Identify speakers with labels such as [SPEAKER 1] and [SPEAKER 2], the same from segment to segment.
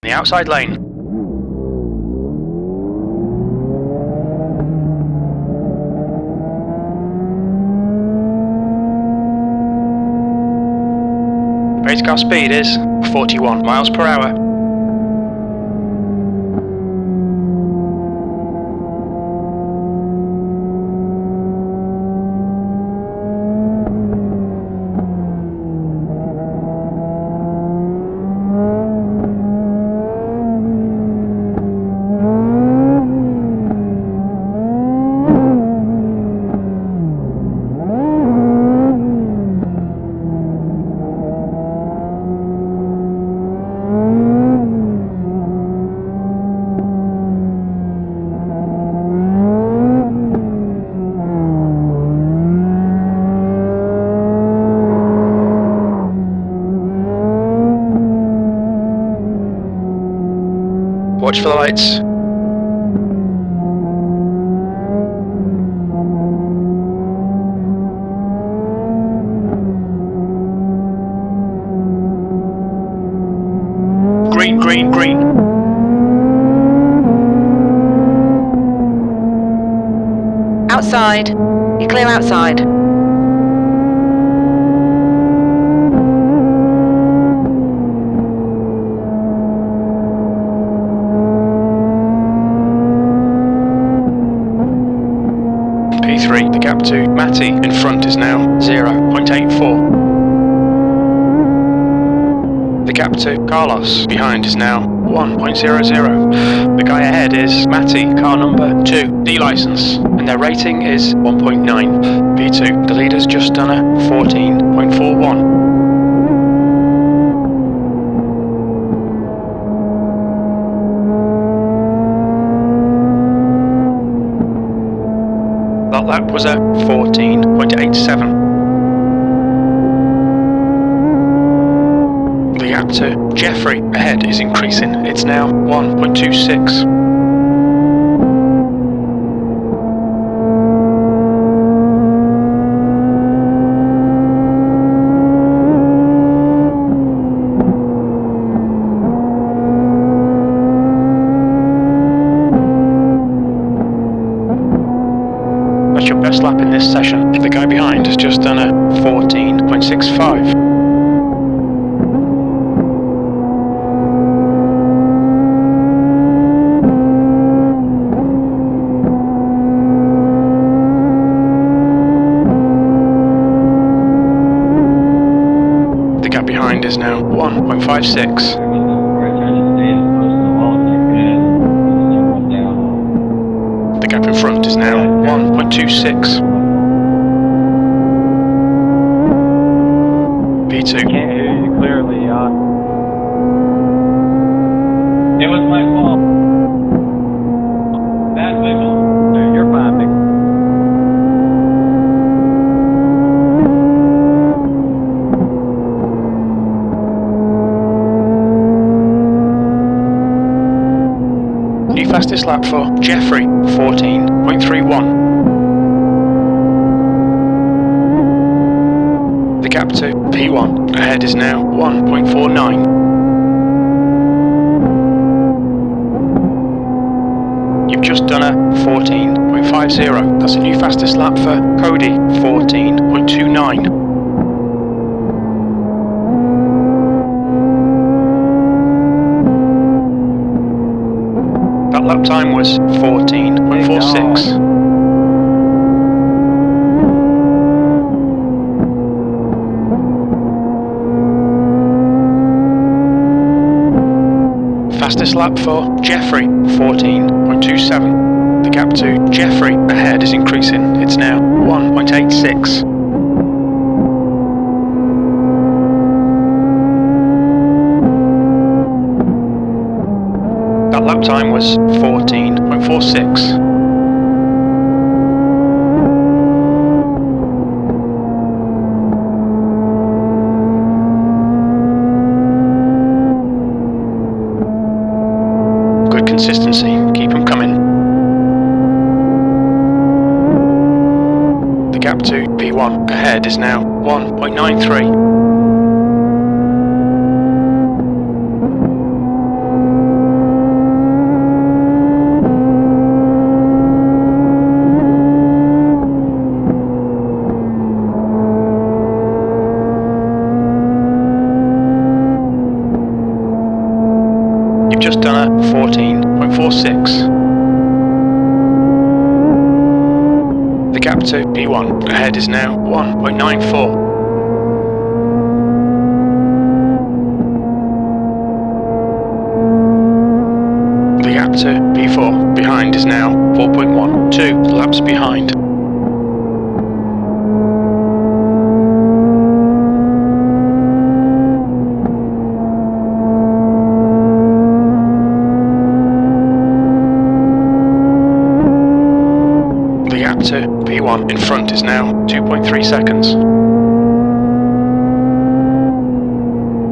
[SPEAKER 1] The outside lane. Race car speed is 41 miles per hour. Watch for the lights. Green, green, green.
[SPEAKER 2] Outside. You're clear outside.
[SPEAKER 1] P3, the gap to Matty in front is now 0.84. The gap to Carlos behind is now 1.00. The guy ahead is Matty, car number 2, D license, and their rating is 1.9. P2, the leader's just done a 14.41. That lap was a 14.87. The gap to Jeffrey ahead is increasing. It's now 1.26. That's your best lap in this session. The guy behind has just done a 14.65. The gap behind is now 1.56. The gap in front is now 1.26. P2.
[SPEAKER 3] Can't hear you clearly, It was my fault. Bad signal. No, you're fine, Nick.
[SPEAKER 1] New fastest lap for Jeffrey, 14.31. The gap to P1 ahead is now 1.49. You've just done a 14.50. That's a new fastest lap for Cody, 14.29. That lap time was 14.46. Fastest lap for Jeffrey, 14.27. The gap to Jeffrey ahead is increasing. It's now 1.86. That lap time was 14.46. Good consistency, keep them coming. The gap to P1 ahead is now 1.93. you've just done a 14.46. The gap to P1 ahead is now 1.94. The gap to P4 behind is now 4.1, 2 laps behind. The gap to P1 in front is now 2.3 seconds.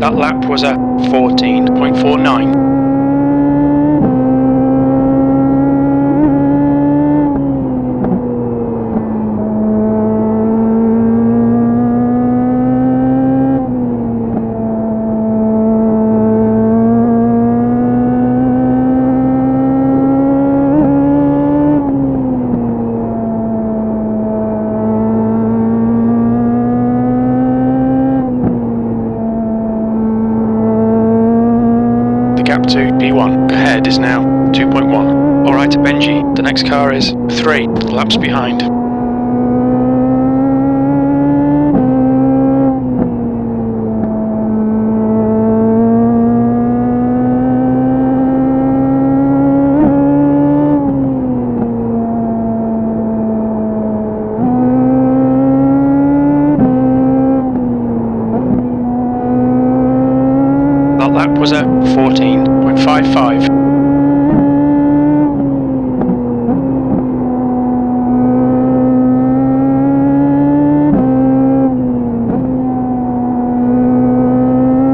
[SPEAKER 1] That lap was a 14.49. Gap to P1 ahead is now 2.1. Alright Benji, the next car is 3 laps behind. That lap was a 14.55.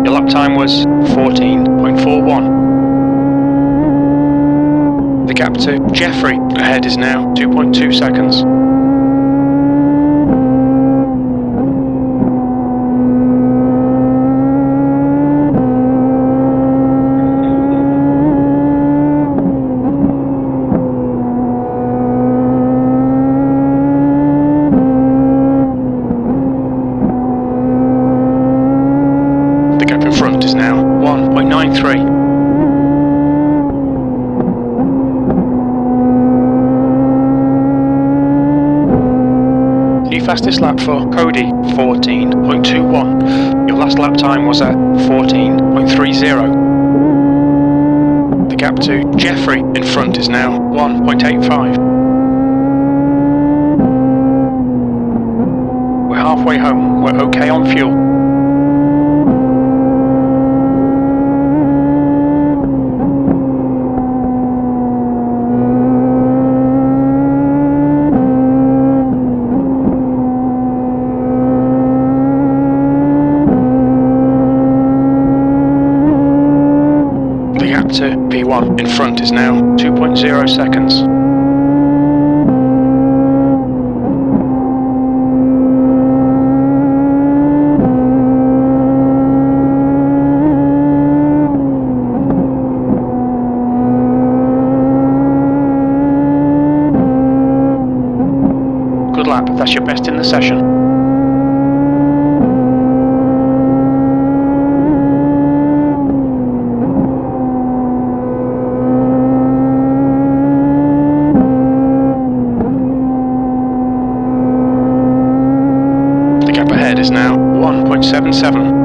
[SPEAKER 1] Your lap time was 14.41. The gap to Jeffrey ahead is now 2.2 seconds. The gap in front is now 1.93. New fastest lap for Cody, 14.21. Your last lap time was at 14.30. The gap to Jeffrey in front is now 1.85. We're halfway home, we're okay on fuel. The gap to P1 in front is now 2.0 seconds. Good lap, that's your best in the session. The gap ahead is now 1.77.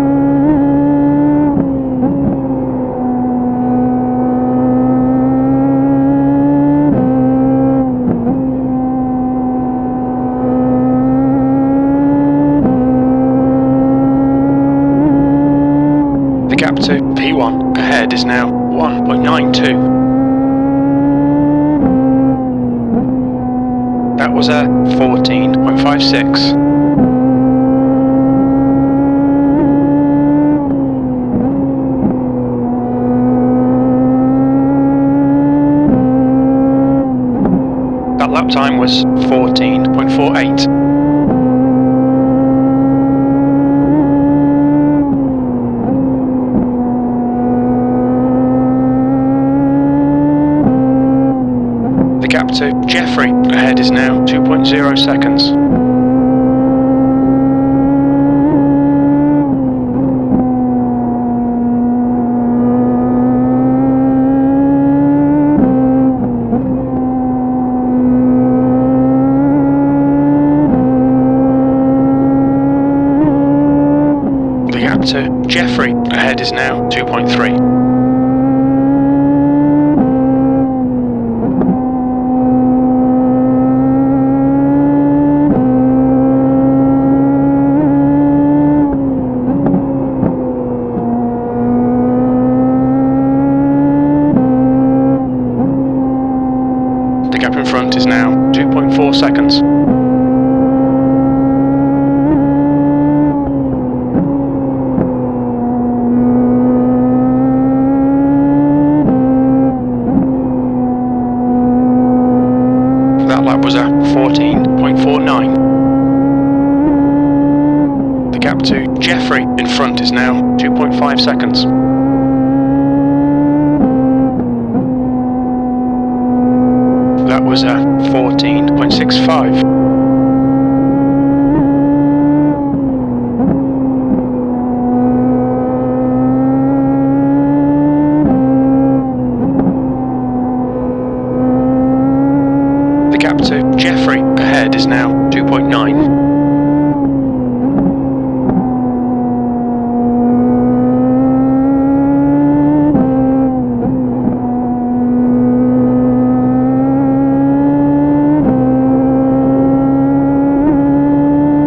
[SPEAKER 1] The gap to P1 ahead is now 1.92. That was a 14.56. That lap time was 14.48. The gap to Jeffrey ahead is now 2.0 seconds. Jeffrey ahead is now 2.3. The gap in front is now 2.4 seconds. That lap was a 14.49. The gap to Jeffrey in front is now 2.5 seconds. That was a 14.65. The gap to Jeffrey ahead is now 2.9.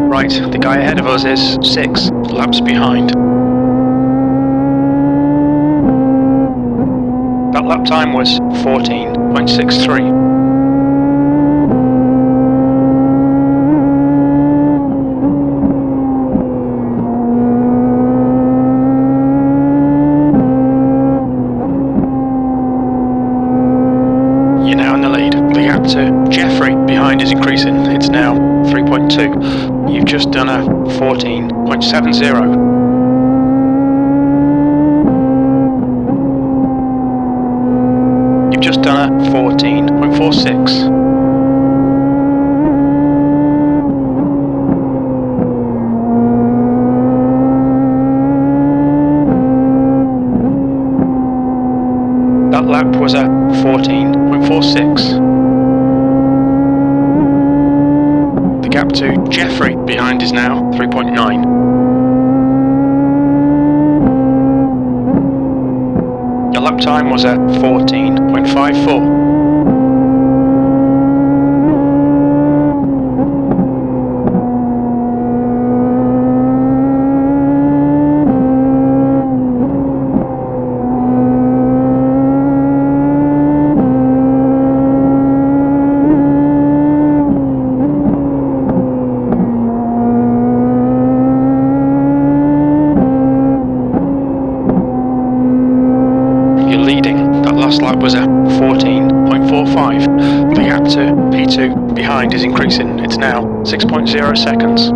[SPEAKER 1] Right, the guy ahead of us is 6 laps behind. That lap time was 14.63. You're now in the lead. The gap to Jeffrey behind is increasing. It's now 3.2. You've just done a 14.70. You've just done a 14.46. That lap was a 14.46. The gap to Jeffrey behind is now 3.9. Your lap time was a 14.54. Last lap was a 14.45. The gap to P2 behind is increasing. It's now 6.0 seconds.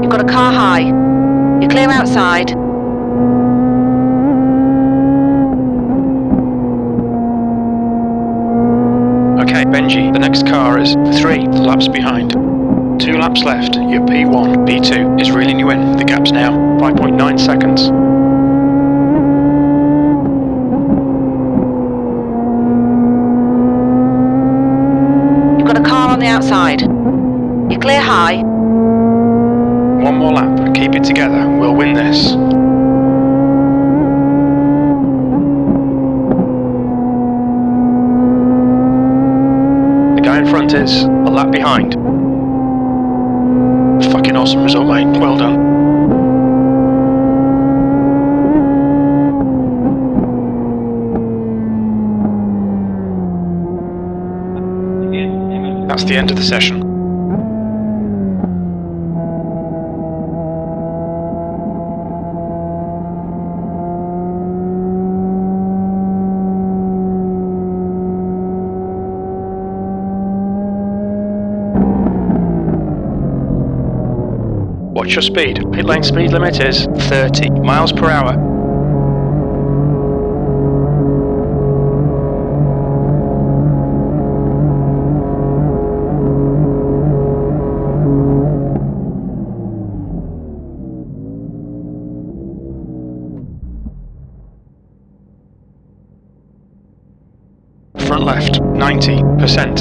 [SPEAKER 2] You've got a car high. You're clear outside.
[SPEAKER 1] Okay, Benji, the next car is 3 laps behind. 2 laps left. Your P1, P2 is reeling you in. The gap's now 5.9 seconds.
[SPEAKER 2] You've got a car on the outside. You're clear high.
[SPEAKER 1] One more lap. Keep it together. We'll win this. The guy in front is a lap behind. Fucking awesome result, mate. Well done. That's the end of the session. Watch your speed. Pit lane speed limit is 30 miles per hour. left, 90%.